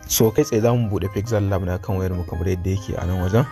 So kai tsaye za mu buɗe pixel lab na kan wayar mu kamar yadda yake a nan wajen.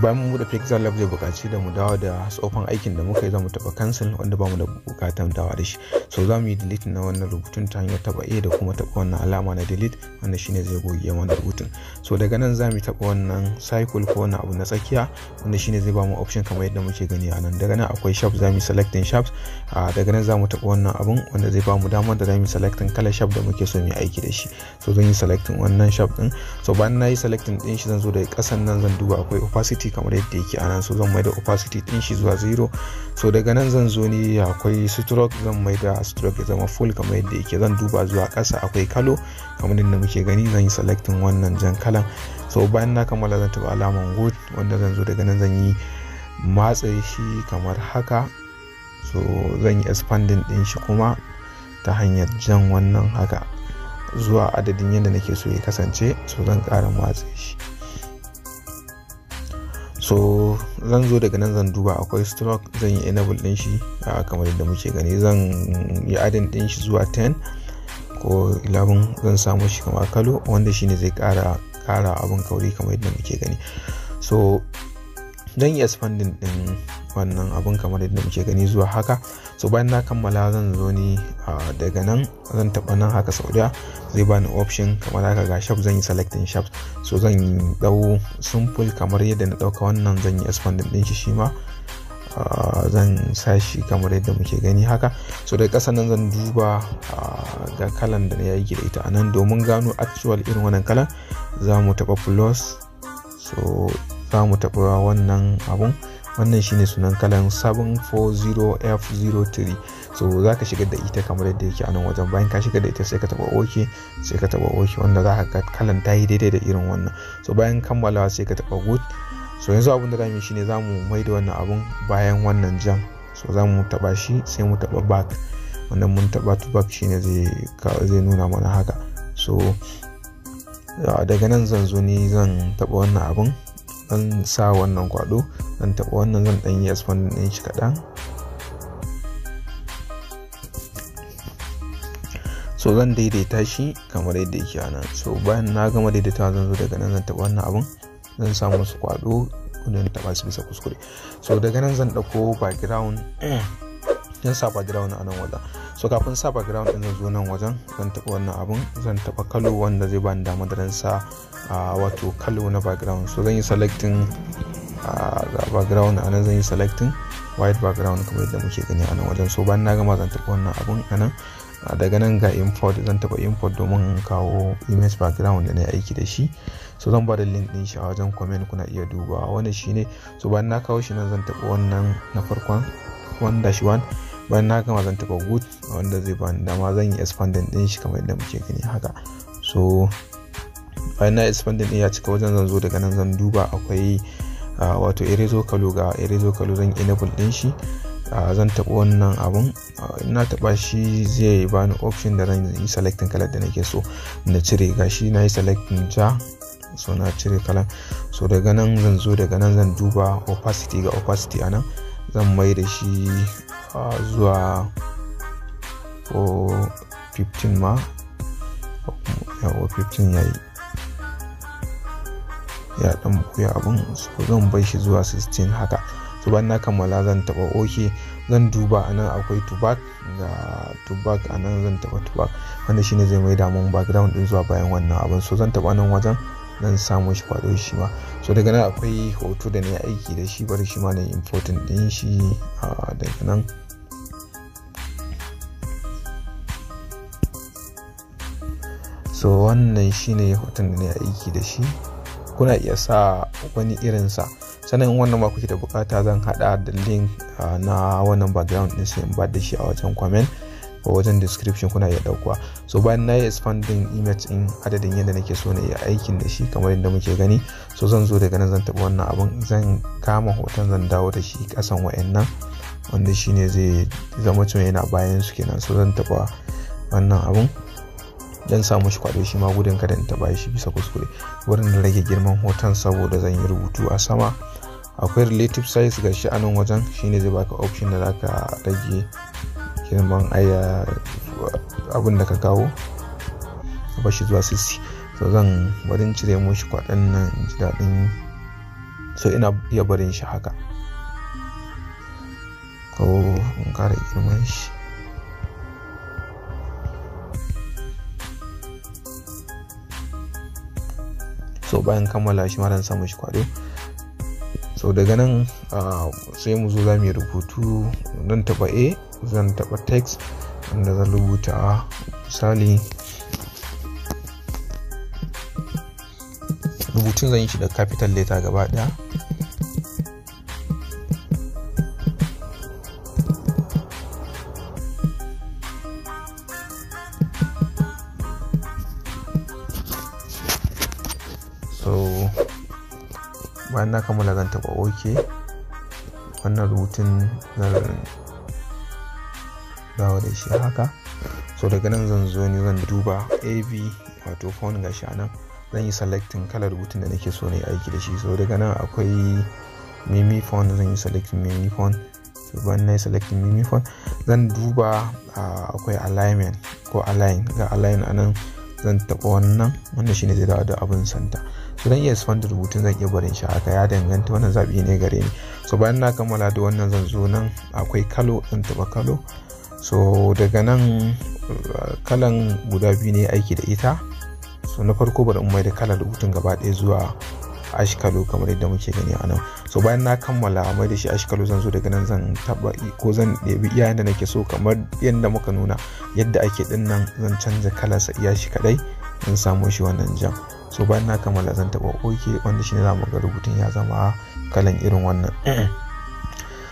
Bayan mun buɗe pixel lab zai buƙaci da mu dawo da tsofan aikin da muka yi, za mu taɓa cancel wanda ba mu da buƙatar dawa da shi. So za mu yi delete na wannan rubutun ta hanyar taɓa A da kuma taɓa wannan alama na delete wanda shine zai goge wannan rubutun. So daga nan za mu taɓa wannan cycle ko wannan abu na tsakiya wanda shine zai ba mu option kamar yadda muke gani a nan. Daga nan akwai sharp, za mu selecting sharp. Daga nan za mu taɓa wannan abun wanda zai ba mu damar da za mu selecting kalar sharp da muke so mu yi aiki da shi. So zan yi selecting wannan sharp din. So bayan na yi selecting din shi zan zo daga ƙasan nan zan duba akwai opacity kamar yadda yake anan. So zan maida opacity din shi zuwa 0. So daga nan zan zo ni akwai stroke, zan maida stroke ya zama full kamar yadda yake. Zan duba zuwa ƙasa akwai kalo kamar yadda muke gani, zan yi selecting wannan jan kalan. So bayan na kammala zan taɓa alaman wood wanda zan zo daga nan zan yi matsa shi kamar haka. So zan yi expanding din shi kuma ta hanyar jan wannan haka zuwa adadin yadda nake so ya kasance. So zan ƙara matsa shi. So zan zo daga nan zan duba akwai stroke, zan yi enable din shi kamar yadda muke gani. Zan yi adding din shi zuwa 10 ko 11, zan samu shi kamar kalo wanda shine zai ƙara abun kauri kamar yadda muke gani. So zan yi expanding din wannan abun kamar yadda muke gani zuwa haka. So bayan na kammala zan zo ni daga nan zan taɓa nan haka sau ɗaya, zai bani option kamar haka ga sharp, zan yi selecting sharp. So zan dau simple kamar yadda na ɗauka wannan, zan yi expanding din shi ma zan sa shi kamar yadda muke gani haka. So daga ƙasa nan zan duba ga kalan da na yi da ita a nan. Domin gano actual irin wannan kalan za mu taɓa plus. So za mu taɓa wannan abun, wannan shine sunan kalan 740F03. So za ka shigar da ita kamar yadda yake a nan wajen. Bayan ka shigar da ita sai ka taɓa OK, sai ka taɓa OK wanda za ka ga kalan ta yi daidai da irin wannan. So bayan kammalawa sai ka taɓa good. So yanzu abin da za mu yi shine za mu maida wannan abun bayan wannan jam. So za mu taɓa shi sai mu taɓa back, wannan mun taɓa to back shine zai nuna mana haka. So daga nan zan zo ni zan taɓa wannan abun, zan sa wannan kwado, zan taɓa wannan, zan ɗan yi expand ɗin shi kaɗan. So zan daidaita shi kamar yadda yake a nan. So bayan na gama daidaitawa zan zo daga nan zan taɓa wannan abun, zan sa musu kwado wanda na taɓa su bisa kuskure. So daga nan zan ɗauko background, zan sa background a nan wajen. So kafin sa background ɗin zan zo nan wajen, zan taɓa wannan abun, zan taɓa kalo wanda zai bani dama da zan sa wato kalo na background. So zan yi selecting background a nan, zan yi selecting white background kamar yadda muke gani a nan wajen. So bayan na gama zan taɓa wannan abun a nan. Daga nan ga import, zan taɓa import domin in kawo image background da na yi aiki da shi. So zan ba da link din shi a wajen comment, kuna iya duba wannan shine. So bayan na kawo shi nan zan taɓa wannan na farkon 1-1. Bayan na gama zan taɓa good wanda zai bani dama zan yi expanding din shi kamar yadda muke gani haka. So bayan na expanding din ya cika wajen, zan zo daga nan zan duba akwai wato eraser color, ga eraser color zan enable din shi. Zan taɓa wannan abun, na taɓa shi zai bani option da zan yi selecting kalar da nake so na cire. Gashi na yi selecting ja, so na cire kalan. So daga nan zan zo daga nan zan duba opacity, ga opacity a nan zan mai da shi zuwa 15 ma, yawa 15 yayi, ya dan buya abun. So zan bai shi zuwa 16 haka. So bayan na kammala zan taɓa OK, zan duba a nan akwai to back, ga to back a nan zan taɓa to back wanda shine zai mai da mun background din zuwa bayan wannan abun. So zan taɓa nan wajen, zan samu shi kwado shi ma. So daga nan akwai hoto da na yi aiki da shi, bari shi ma na yi important din shi daga nan. So wannan shine hoton da na yi aiki da shi, kuna iya sa wani irinsa. Sannan wannan ma kuke da bukata zan hada da link na wannan background din sai in ba da shi a wajen comment ko wajen description, kuna iya dauka. So bayan na yi expanding image in adadin yadda nake so na yi aikin da shi kamar yadda muke gani. So zan zo daga nan zan taɓa wannan abun, zan kama hoton zan dawo da shi kasan wayannan wanda shine zai zama cewa yana bayan su kenan. So zan taɓa wannan abun, dan samu shi kwado shi ma gudun kada in taɓa shi bisa kuskure. Wurin da rage girman hoton saboda zan yi rubutu a sama. Akwai relative size ga shi a nan wajen, shine zai baka option da zaka rage girman abin da ka kawo, ba shi zuwa 60. so zan barin cire mushi kwaɗan nan in ji daɗin, so ina iya barin shi haka ko in ƙara girman shi. So bayan kammala shi ma dan samu shi kwaɗo. So daga nan sai mu zo za mu yi rubutu. Zan taɓa A, zan taɓa text wanda zan rubuta misali rubutun zan yi shi da capital letter gaba ɗaya. So bayan na kammala zan taɓa OK. Wannan rubutun zan dawo da shi haka. So daga nan zan zo ni zan duba AB wato font gashi anan, zan yi selecting kalar rubutun da nake so na yi aiki da shi. So daga nan akwai mimi font, zan yi selecting mimi font. So bayan na yi selecting mimi font zan duba akwai alignment ko align, ga align anan zan taɓa wannan wanda shine zai dawo da abin santa. So dan iya expand rubutun zan iya barin shi haka, ya danganta, wannan zabi ne gare ni. So bayan na kammala da wannan zan zo nan akwai kalo, zan taɓa kalo. So daga nan kalan guda biyu ne aiki da ita. So na farko bari in mai da kalar rubutun gaba ɗaya zuwa ash kalo kamar yadda muke gani a nan. So bayan na kammala mai da shi ash kalo zan zo daga nan zan taɓa ko zan ɗebi iya yanda nake so kamar yadda muka nuna yadda ake ɗin nan, zan canza kalarsa iya shi kaɗai, zan samu shi wannan jan. So bayan na kammala zan taɓa OK, wanda shine za mu ga rubutun ya zama kalan irin wannan.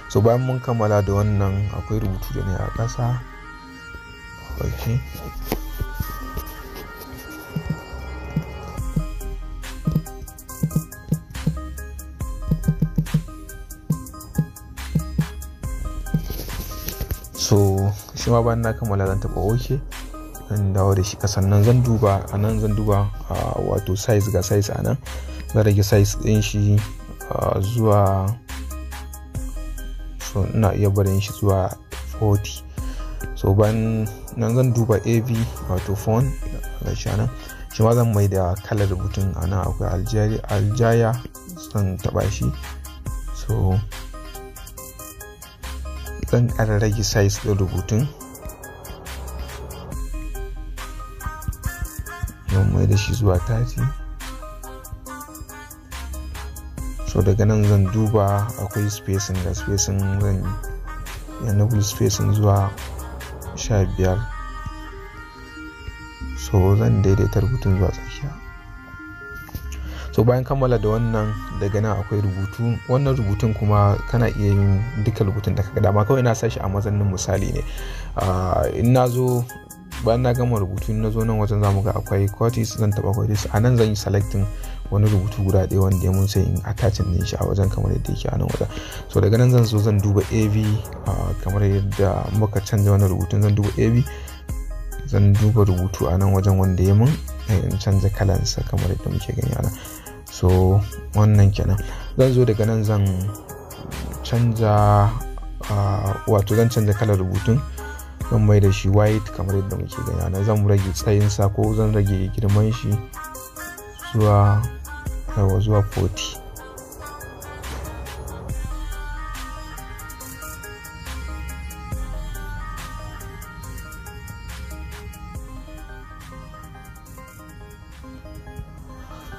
So bayan mun kammala da wannan akwai rubutu da ne a ƙasa. OK. So shi ma bayan na kammala zan taɓa OK, zan dawo da shi ƙasan nan. Zan duba a nan, zan duba wato size, ga size a nan zan rage size ɗin shi zuwa, so ina iya barin shi zuwa 40. So bayan nan zan duba AV wato font gashi nan, shi ma zan mai da kalar rubutun a nan akwai aljaya, zan taɓa shi. So zan ƙara rage size ɗin rubutun, zan mai da shi zuwa 30. So daga nan zan duba akwai spacing, ga spacing zan enable spacing zuwa 15. So zan daidaita rubutun zuwa tsakiya. So bayan kammala da wannan daga nan akwai rubutu. Wannan rubutun kuma kana iya yin duka rubutun da kaga dama, kawai na sa shi a mazannin misali ne. In na zo bayan na gama rubutu, na zo nan wajen zamu ga akwai quotes, zan taɓa quotes a nan. Zan yi selecting wani rubutu guda ɗaya wanda mun sai in attaching din shi a wajen kamar yadda yake a nan wajen. So daga nan zan zo zan duba AV kamar yadda muka canza wannan rubutun. Zan duba AV, zan duba rubutu a nan wajen wanda ya mun, in canza kalansa kamar yadda muke gani a nan. So wannan kenan. Zan zo daga nan zan canza wato zan canza kalar rubutun, zan mai da shi white kamar yadda muke gani a nan. Zan rage tsayinsa ko zan rage girman shi zuwa 40.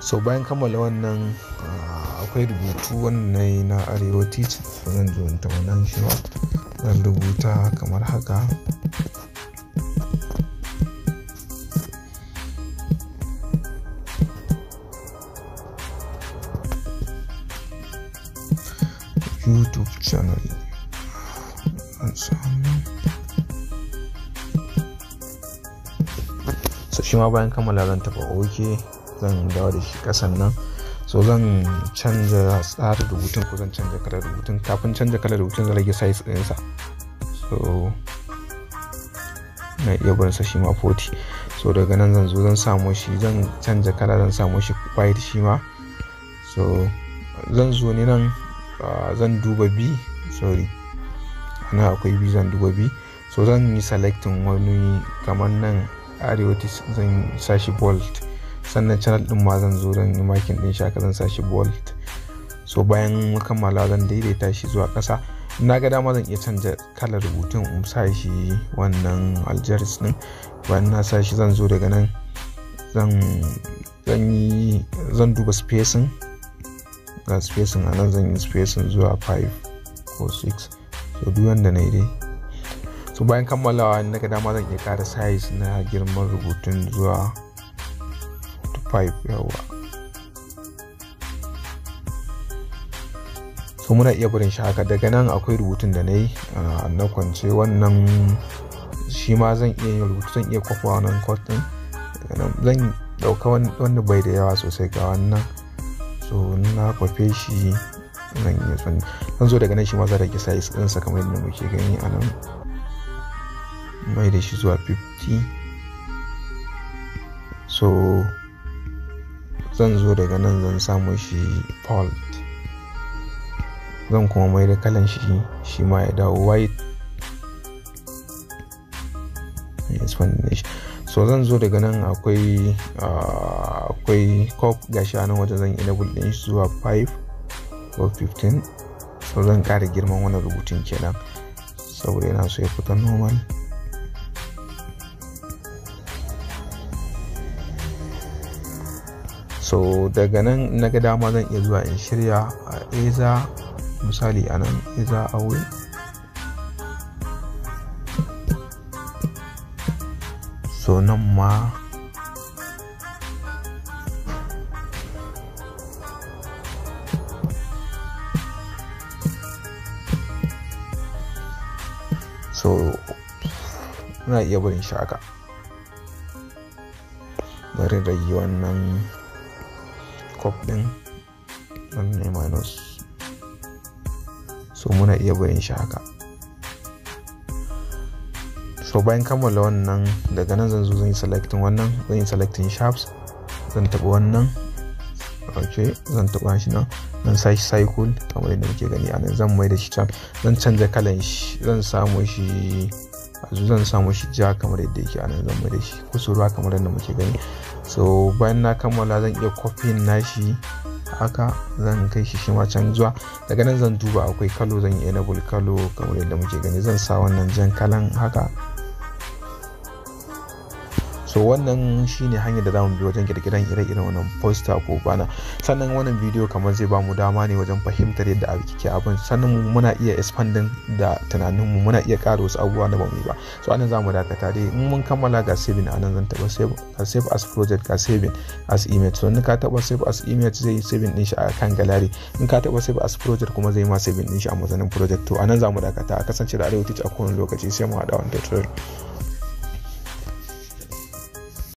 So bayan kammala wannan akwai rubutu wannan na Arewa teach, zan zo in taɓa nan shi ma zan rubuta kamar haka. YouTube channel. So shi ma bayan kammala zan taɓa OK, zan dawo da shi ƙasan nan. So zan canza tsarin rubutun ko zan canza kalar rubutun. Kafin canza kalar rubutun zan rage size ɗinsa. So na iya barinsa shi ma 40. So daga nan zan zo zan samu shi, zan canza kala, zan samu shi white shi ma. So zan zo ni nan zan duba B, sorry ana akwai B, zan duba B. So zan yi selecting wani kamar nan Arewa zan sa shi bold. sannan channel din ma zan zo don yi makin din shi haka zan sa shi bold. So bayan kammala zan daidaita shi zuwa ƙasa. Na ga dama zan iya canja kalar rubutun in sa shi wannan aljaris din. Bayan na sa shi zan zo daga nan zan duba spacing, ga spacing a nan zan yi spacing zuwa 5 ko 6. So duk wanda na yi dai. So bayan kammalawa na ga dama zan iya ƙara size na girman rubutun zuwa 5 yawa. So muna iya barin shi haka. Daga nan akwai rubutun da na yi na kwance, wannan shi ma zan iya yin rubutu, zan iya kwafa wannan code din. Zan dauka wanda bai da yawa sosai ga wannan. So na kwafe shi zan iya zan zo daga nan shi ma zan rage size ɗinsa kamar yadda muke gani a nan, mai da shi zuwa 50. So zan zo daga nan zan samu shi bold, zan kuma mai da kalan shi ma ya dawo white. So zan zo daga nan akwai cop gashi a nan wajen zan enable din shi zuwa 5 ko 15. So zan ƙara girman wannan rubutun kenan saboda yana so ya fita normal. So daga nan na ga dama zan iya zuwa in shirya a eza, misali a nan eza away. So nan ma so na iya barin shi haka. Bari rage wannan cop din, wannan minus. So muna iya barin shi haka. So bayan kammala wannan daga nan zan zo zan yi selecting wannan, zan yi selecting sharps, zan taɓa wannan. Okay, zan taɓa shi nan, zan sa shi cycle kamar yadda muke gani a nan. Zan mai da shi can, zan canza kalan shi, zan samu shi ja kamar yadda yake a nan. Zan mai da shi kusurwa kamar yadda muke gani. So bayan na kammala zan iya copying nashi haka, zan kai shi ma can zuwa. Daga nan zan duba akwai kalo, zan yi enable kalo kamar yadda muke gani. Zan sa wannan jan kalan haka. So wannan shine hanyar da zamu bi wajen kirkiran ire-iren wannan poster ko bana. Sannan wannan bidiyo kamar zai bamu dama ne wajen fahimtar yadda ake abin. Sannan muna iya expanding da tunanin mu, muna iya ƙara wasu abubuwa da bamu yi ba. So anan zamu dakata dai. In mun kammala ga saving anan zan taba save as project, ga saving as image. So in ka taba save as image zai saving din shi a kan gallery. In ka taba save as project kuma zai ma saving din shi a mazanin project. To anan zamu dakata. A kasance da Arewa Teach a kowane lokaci, sai mu haɗa wannan tutorial.